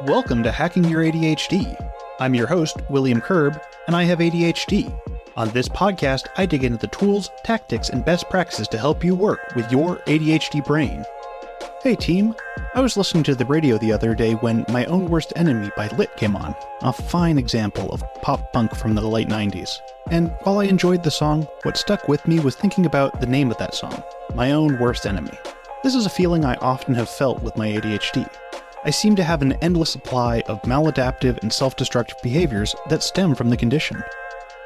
Welcome to Hacking Your ADHD. I'm your host, William Kerb, and I have ADHD. On this podcast, I dig into the tools, tactics, and best practices to help you work with your ADHD brain. Hey team, I was listening to the radio the other day when My Own Worst Enemy by Lit came on, a fine example of pop punk from the late 90s. And while I enjoyed the song, what stuck with me was thinking about the name of that song, My Own Worst Enemy. This is a feeling I often have felt with my ADHD. I seem to have an endless supply of maladaptive and self-destructive behaviors that stem from the condition.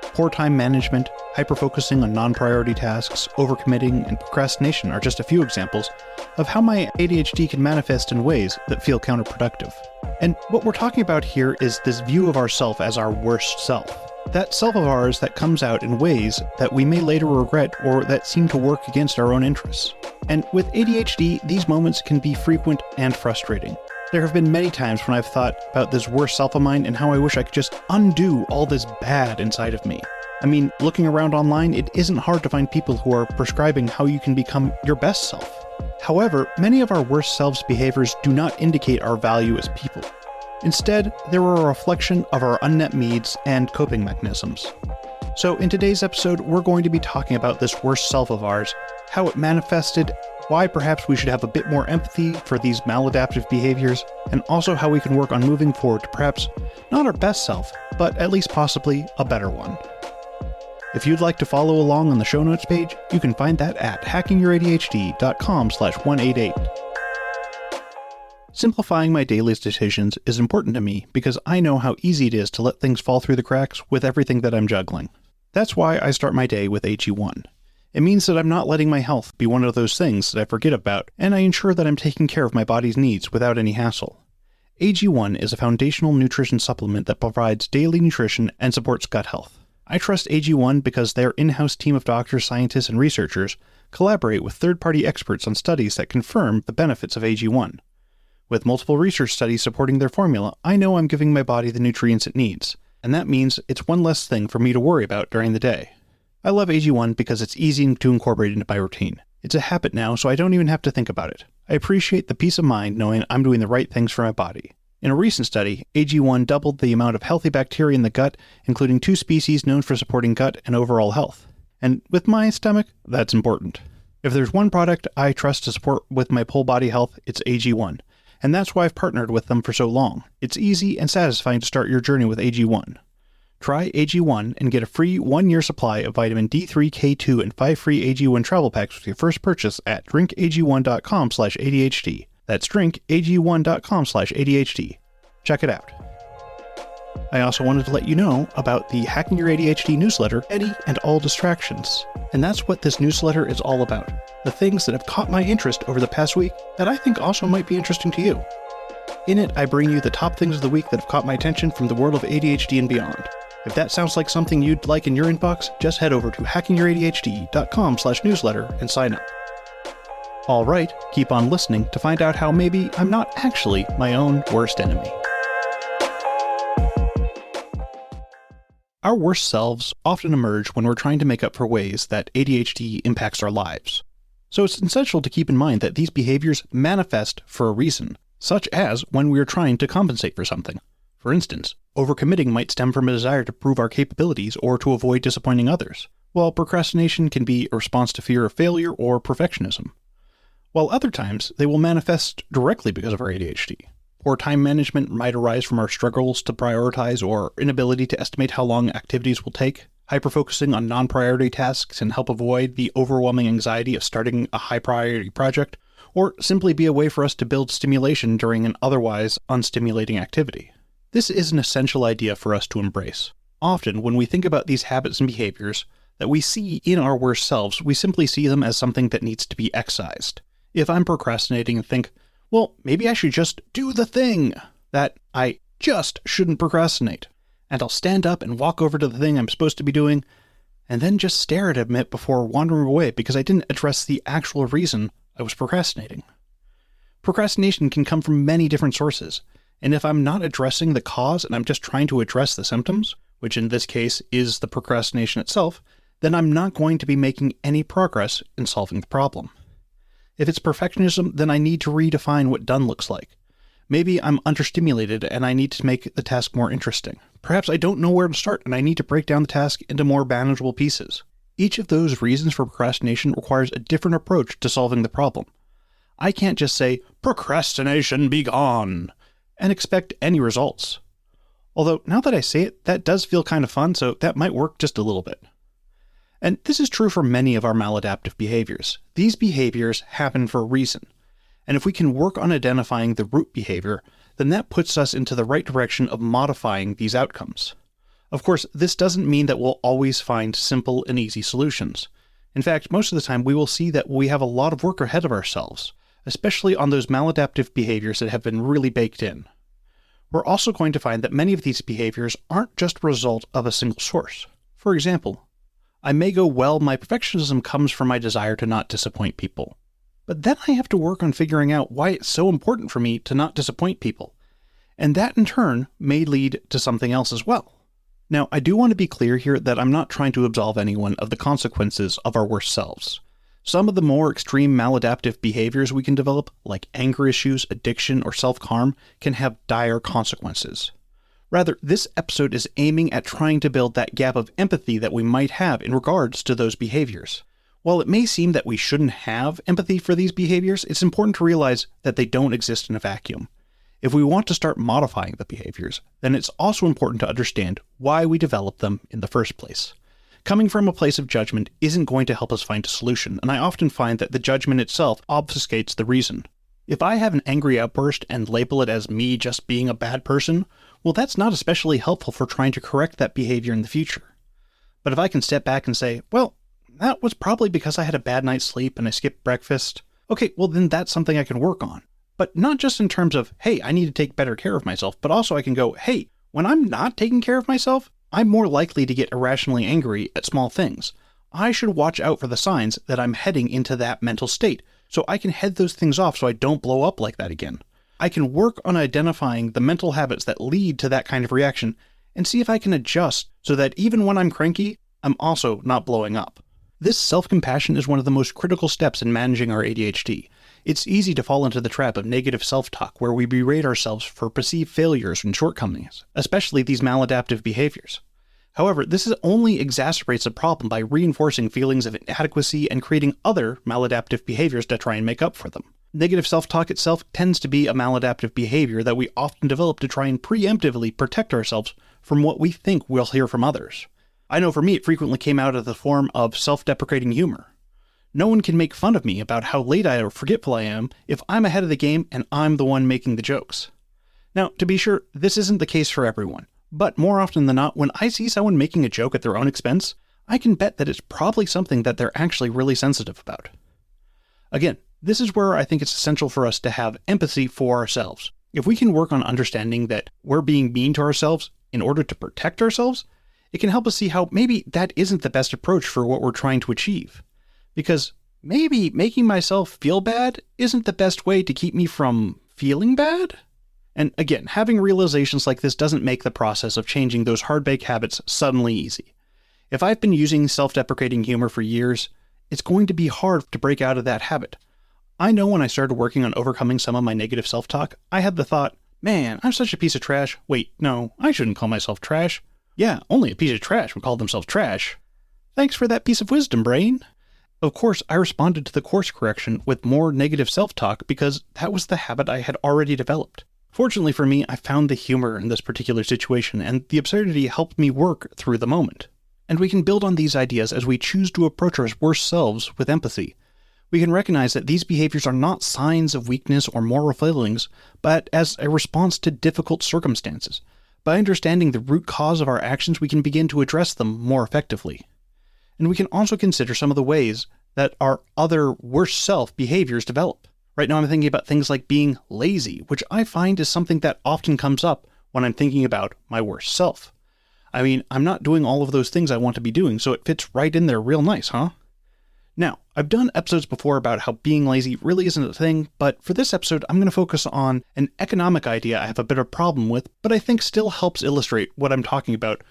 Poor time management, hyper-focusing on non-priority tasks, overcommitting, and procrastination are just a few examples of how my ADHD can manifest in ways that feel counterproductive. And what we're talking about here is this view of ourself as our worst self. That self of ours that comes out in ways that we may later regret or that seem to work against our own interests. And with ADHD, these moments can be frequent and frustrating. There have been many times when I've thought about this worst self of mine and how I wish I could just undo all this bad inside of me. I mean, looking around online, it isn't hard to find people who are prescribing how you can become your best self. However, many of our worst selves behaviors do not indicate our value as people. Instead, they are a reflection of our unmet needs and coping mechanisms. So in today's episode, we're going to be talking about this worst self of ours, how it manifested, why perhaps we should have a bit more empathy for these maladaptive behaviors, and also how we can work on moving forward to perhaps not our best self, but at least possibly a better one. If you'd like to follow along on the show notes page, you can find that at hackingyyouradhd.com/188. Simplifying my daily decisions is important to me because I know how easy it is to let things fall through the cracks with everything that I'm juggling. That's why I start my day with AG1. It means that I'm not letting my health be one of those things that I forget about, and I ensure that I'm taking care of my body's needs without any hassle. AG1 is a foundational nutrition supplement that provides daily nutrition and supports gut health. I trust AG1 because their in-house team of doctors, scientists, and researchers collaborate with third-party experts on studies that confirm the benefits of AG1. With multiple research studies supporting their formula, I know I'm giving my body the nutrients it needs, and that means it's one less thing for me to worry about during the day. I love AG1 because it's easy to incorporate into my routine. It's a habit now, so I don't even have to think about it. I appreciate the peace of mind knowing I'm doing the right things for my body. In a recent study, AG1 doubled the amount of healthy bacteria in the gut, including 2 species known for supporting gut and overall health. And with my stomach, that's important. If there's one product I trust to support with my whole body health, it's AG1. And that's why I've partnered with them for so long. It's easy and satisfying to start your journey with AG1. Try AG1 and get a free 1-year supply of vitamin D3, K2, and 5 free AG1 travel packs with your first purchase at drinkag1.com/ADHD. That's drinkag1.com/ADHD. Check it out. I also wanted to let you know about the Hacking Your ADHD newsletter, Any and All Distractions. And that's what this newsletter is all about. The things that have caught my interest over the past week that I think also might be interesting to you. In it, I bring you the top things of the week that have caught my attention from the world of ADHD and beyond. If that sounds like something you'd like in your inbox, just head over to hackingyyouradhd.com/newsletter and sign up. Alright, keep on listening to find out how maybe I'm not actually my own worst enemy. Our worst selves often emerge when we're trying to make up for ways that ADHD impacts our lives. So it's essential to keep in mind that these behaviors manifest for a reason, such as when we are trying to compensate for something. For instance, overcommitting might stem from a desire to prove our capabilities or to avoid disappointing others, while procrastination can be a response to fear of failure or perfectionism. While other times, they will manifest directly because of our ADHD. Poor time management might arise from our struggles to prioritize or inability to estimate how long activities will take. Hyper-focusing on non-priority tasks can help avoid the overwhelming anxiety of starting a high-priority project, or simply be a way for us to build stimulation during an otherwise unstimulating activity. This is an essential idea for us to embrace. Often, when we think about these habits and behaviors that we see in our worst selves, we simply see them as something that needs to be excised. If I'm procrastinating and think, well, maybe I should just do the thing, that I just shouldn't procrastinate. And I'll stand up and walk over to the thing I'm supposed to be doing, and then just stare at it before wandering away because I didn't address the actual reason I was procrastinating. Procrastination can come from many different sources, and if I'm not addressing the cause and I'm just trying to address the symptoms, which in this case is the procrastination itself, then I'm not going to be making any progress in solving the problem. If it's perfectionism, then I need to redefine what done looks like. Maybe I'm understimulated and I need to make the task more interesting. Perhaps I don't know where to start and I need to break down the task into more manageable pieces. Each of those reasons for procrastination requires a different approach to solving the problem. I can't just say, "Procrastination be gone," and expect any results. Although, now that I say it, that does feel kind of fun, so that might work just a little bit. And this is true for many of our maladaptive behaviors. These behaviors happen for a reason. And if we can work on identifying the root behavior, then that puts us into the right direction of modifying these outcomes. Of course, this doesn't mean that we'll always find simple and easy solutions. In fact, most of the time we will see that we have a lot of work ahead of ourselves, especially on those maladaptive behaviors that have been really baked in. We're also going to find that many of these behaviors aren't just a result of a single source. For example, I may go, well, my perfectionism comes from my desire to not disappoint people. But then I have to work on figuring out why it's so important for me to not disappoint people. And that in turn may lead to something else as well. Now, I do want to be clear here that I'm not trying to absolve anyone of the consequences of our worst selves. Some of the more extreme maladaptive behaviors we can develop, like anger issues, addiction, or self-harm, can have dire consequences. Rather, this episode is aiming at trying to build that gap of empathy that we might have in regards to those behaviors. While it may seem that we shouldn't have empathy for these behaviors, it's important to realize that they don't exist in a vacuum. If we want to start modifying the behaviors, then it's also important to understand why we developed them in the first place. Coming from a place of judgment isn't going to help us find a solution, and I often find that the judgment itself obfuscates the reason. If I have an angry outburst and label it as me just being a bad person, well, that's not especially helpful for trying to correct that behavior in the future. But if I can step back and say, well, that was probably because I had a bad night's sleep and I skipped breakfast. Okay, well then that's something I can work on. But not just in terms of, hey, I need to take better care of myself, but also I can go, hey, when I'm not taking care of myself, I'm more likely to get irrationally angry at small things. I should watch out for the signs that I'm heading into that mental state, so I can head those things off so I don't blow up like that again. I can work on identifying the mental habits that lead to that kind of reaction and see if I can adjust so that even when I'm cranky, I'm also not blowing up. This self-compassion is one of the most critical steps in managing our ADHD. It's easy to fall into the trap of negative self-talk where we berate ourselves for perceived failures and shortcomings, especially these maladaptive behaviors. However, this only exacerbates the problem by reinforcing feelings of inadequacy and creating other maladaptive behaviors to try and make up for them. Negative self-talk itself tends to be a maladaptive behavior that we often develop to try and preemptively protect ourselves from what we think we'll hear from others. I know for me it frequently came out of the form of self-deprecating humor. No one can make fun of me about how late or forgetful I am if I'm ahead of the game and I'm the one making the jokes. Now, to be sure, this isn't the case for everyone, but more often than not, when I see someone making a joke at their own expense, I can bet that it's probably something that they're actually really sensitive about. Again, this is where I think it's essential for us to have empathy for ourselves. If we can work on understanding that we're being mean to ourselves in order to protect ourselves, it can help us see how maybe that isn't the best approach for what we're trying to achieve. Because maybe making myself feel bad isn't the best way to keep me from feeling bad? And again, having realizations like this doesn't make the process of changing those hard-baked habits suddenly easy. If I've been using self-deprecating humor for years, it's going to be hard to break out of that habit. I know when I started working on overcoming some of my negative self-talk, I had the thought, man, I'm such a piece of trash. Wait, no, I shouldn't call myself trash. Yeah, only a piece of trash would call themselves trash. Thanks for that piece of wisdom, brain. Of course, I responded to the course correction with more negative self-talk because that was the habit I had already developed. Fortunately for me, I found the humor in this particular situation, and the absurdity helped me work through the moment. And we can build on these ideas as we choose to approach our worst selves with empathy. We can recognize that these behaviors are not signs of weakness or moral failings, but as a response to difficult circumstances. By understanding the root cause of our actions, we can begin to address them more effectively. And we can also consider some of the ways that our other worst self behaviors develop. Right now I'm thinking about things like being lazy, which I find is something that often comes up when I'm thinking about my worst self. I mean, I'm not doing all of those things I want to be doing, so it fits right in there real nice, huh? Now, I've done episodes before about how being lazy really isn't a thing, but for this episode, I'm going to focus on an economic idea I have a bit of a problem with, but I think still helps illustrate what I'm talking about,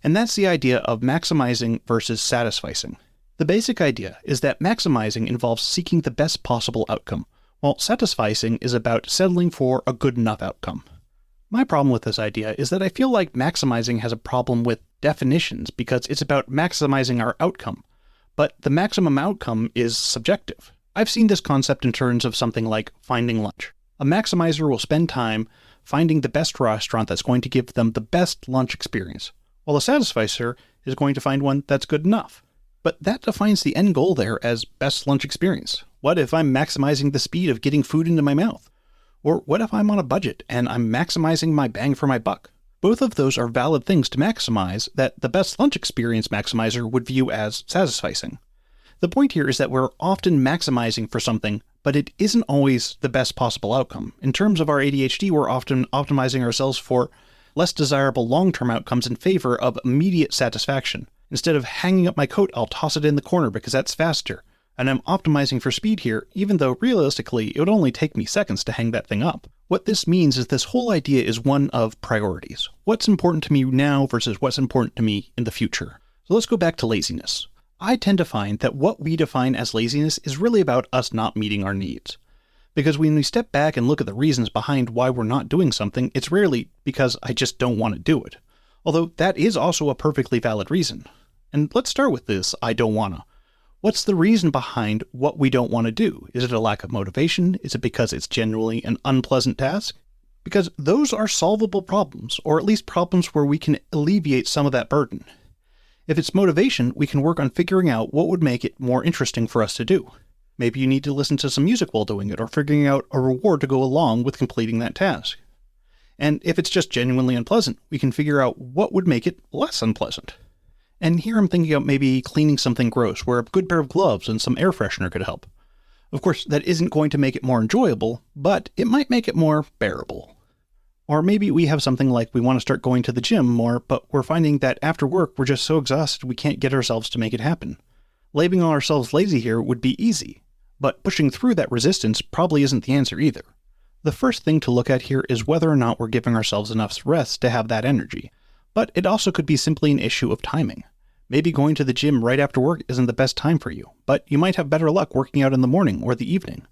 and that's the idea of maximizing versus satisficing. The basic idea is that maximizing involves seeking the best possible outcome, while satisficing is about settling for a good enough outcome. My problem with this idea is that I feel like maximizing has a problem with definitions because it's about maximizing our outcome, but the maximum outcome is subjective. I've seen this concept in terms of something like finding lunch. A maximizer will spend time finding the best restaurant that's going to give them the best lunch experience, while a satisficer is going to find one that's good enough. But that defines the end goal there as best lunch experience. What if I'm maximizing the speed of getting food into my mouth? Or what if I'm on a budget and I'm maximizing my bang for my buck? Both of those are valid things to maximize that the best lunch experience maximizer would view as satisficing. The point here is that we're often maximizing for something, but it isn't always the best possible outcome. In terms of our ADHD, we're often optimizing ourselves for less desirable long-term outcomes in favor of immediate satisfaction. Instead of hanging up my coat, I'll toss it in the corner because that's faster. And I'm optimizing for speed here, even though realistically it would only take me seconds to hang that thing up. What this means is this whole idea is one of priorities. What's important to me now versus what's important to me in the future. So let's go back to laziness. I tend to find that what we define as laziness is really about us not meeting our needs. Because when we step back and look at the reasons behind why we're not doing something, it's rarely because I just don't want to do it. Although that is also a perfectly valid reason. And let's start with this I don't wanna. What's the reason behind what we don't want to do? Is it a lack of motivation? Is it because it's genuinely an unpleasant task? Because those are solvable problems, or at least problems where we can alleviate some of that burden. If it's motivation, we can work on figuring out what would make it more interesting for us to do. Maybe you need to listen to some music while doing it, or figuring out a reward to go along with completing that task. And if it's just genuinely unpleasant, we can figure out what would make it less unpleasant. And here I'm thinking of maybe cleaning something gross, where a good pair of gloves and some air freshener could help. Of course, that isn't going to make it more enjoyable, but it might make it more bearable. Or maybe we have something like we want to start going to the gym more, but we're finding that after work we're just so exhausted we can't get ourselves to make it happen. Labeling ourselves lazy here would be easy, but pushing through that resistance probably isn't the answer either. The first thing to look at here is whether or not we're giving ourselves enough rest to have that energy, but it also could be simply an issue of timing. Maybe going to the gym right after work isn't the best time for you, but you might have better luck working out in the morning or the evening.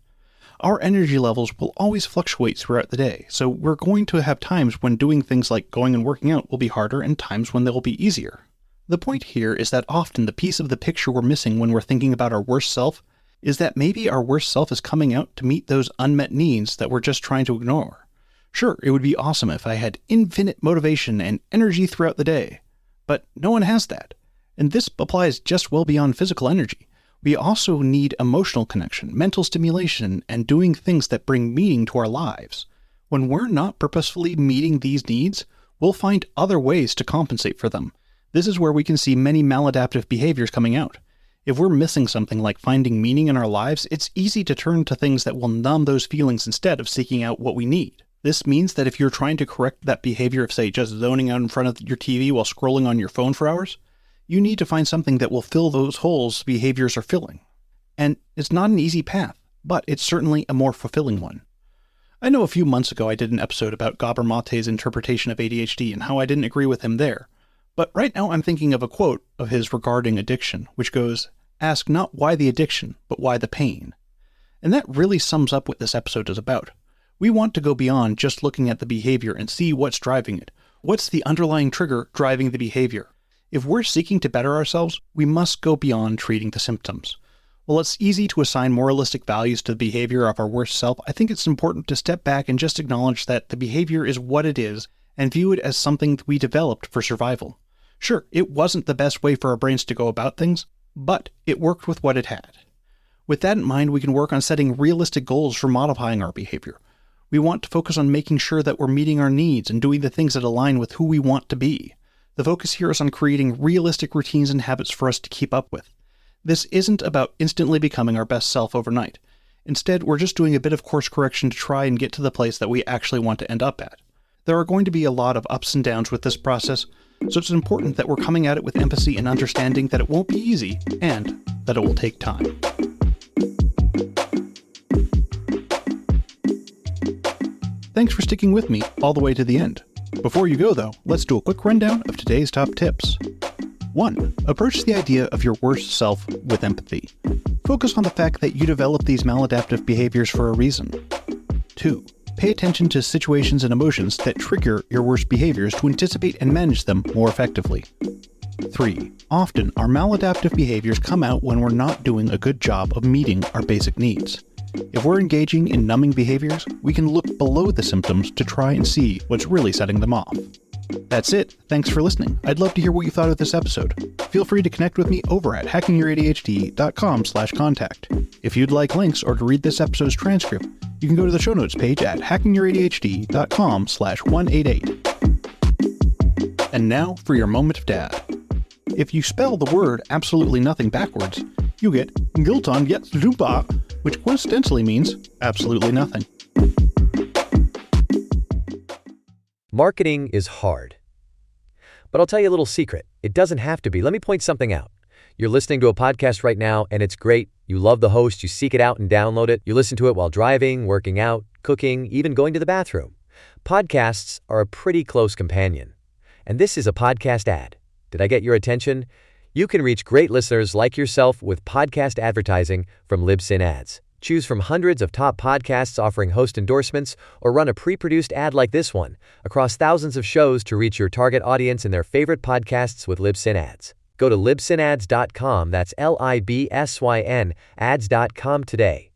Our energy levels will always fluctuate throughout the day, so we're going to have times when doing things like going and working out will be harder and times when they will be easier. The point here is that often the piece of the picture we're missing when we're thinking about our worst self is that maybe our worst self is coming out to meet those unmet needs that we're just trying to ignore. Sure, it would be awesome if I had infinite motivation and energy throughout the day, but no one has that. And this applies just well beyond physical energy. We also need emotional connection, mental stimulation, and doing things that bring meaning to our lives. When we're not purposefully meeting these needs, we'll find other ways to compensate for them. This is where we can see many maladaptive behaviors coming out. If we're missing something like finding meaning in our lives, it's easy to turn to things that will numb those feelings instead of seeking out what we need. This means that if you're trying to correct that behavior of, say, just zoning out in front of your TV while scrolling on your phone for hours, you need to find something that will fill those holes behaviors are filling. And it's not an easy path, but it's certainly a more fulfilling one. I know a few months ago I did an episode about Gabor Mate's interpretation of ADHD and how I didn't agree with him there. But right now I'm thinking of a quote of his regarding addiction, which goes, "Ask not why the addiction, but why the pain." And that really sums up what this episode is about. We want to go beyond just looking at the behavior and see what's driving it. What's the underlying trigger driving the behavior? If we're seeking to better ourselves, we must go beyond treating the symptoms. While it's easy to assign moralistic values to the behavior of our worst self, I think it's important to step back and just acknowledge that the behavior is what it is and view it as something we developed for survival. Sure, it wasn't the best way for our brains to go about things, but it worked with what it had. With that in mind, we can work on setting realistic goals for modifying our behavior. We want to focus on making sure that we're meeting our needs and doing the things that align with who we want to be. The focus here is on creating realistic routines and habits for us to keep up with. This isn't about instantly becoming our best self overnight. Instead, we're just doing a bit of course correction to try and get to the place that we actually want to end up at. There are going to be a lot of ups and downs with this process, so it's important that we're coming at it with empathy and understanding that it won't be easy and that it will take time. Thanks for sticking with me all the way to the end. Before you go though, let's do a quick rundown of today's top tips. 1. Approach the idea of your worst self with empathy. Focus on the fact that you develop these maladaptive behaviors for a reason. 2. Pay attention to situations and emotions that trigger your worst behaviors to anticipate and manage them more effectively. 3. Often, our maladaptive behaviors come out when we're not doing a good job of meeting our basic needs. If we're engaging in numbing behaviors, we can look below the symptoms to try and see what's really setting them off. That's it. Thanks for listening. I'd love to hear what you thought of this episode. Feel free to connect with me over at hackingYourADHD.com/contact. If you'd like links or to read this episode's transcript, you can go to the show notes page at hackingYourADHD.com/188. And now for your moment of dad. If you spell the word absolutely nothing backwards, you get Gilton Yetsuba, which coincidentally means absolutely nothing. Marketing is hard. But I'll tell you a little secret. It doesn't have to be. Let me point something out. You're listening to a podcast right now, and it's great. You love the host. You seek it out and download it. You listen to it while driving, working out, cooking, even going to the bathroom. Podcasts are a pretty close companion. And this is a podcast ad. Did I get your attention? You can reach great listeners like yourself with podcast advertising from Libsyn Ads. Choose from hundreds of top podcasts offering host endorsements, or run a pre-produced ad like this one across thousands of shows to reach your target audience and their favorite podcasts with Libsyn Ads. Go to libsynads.com, that's LIBSYN, ads.com today.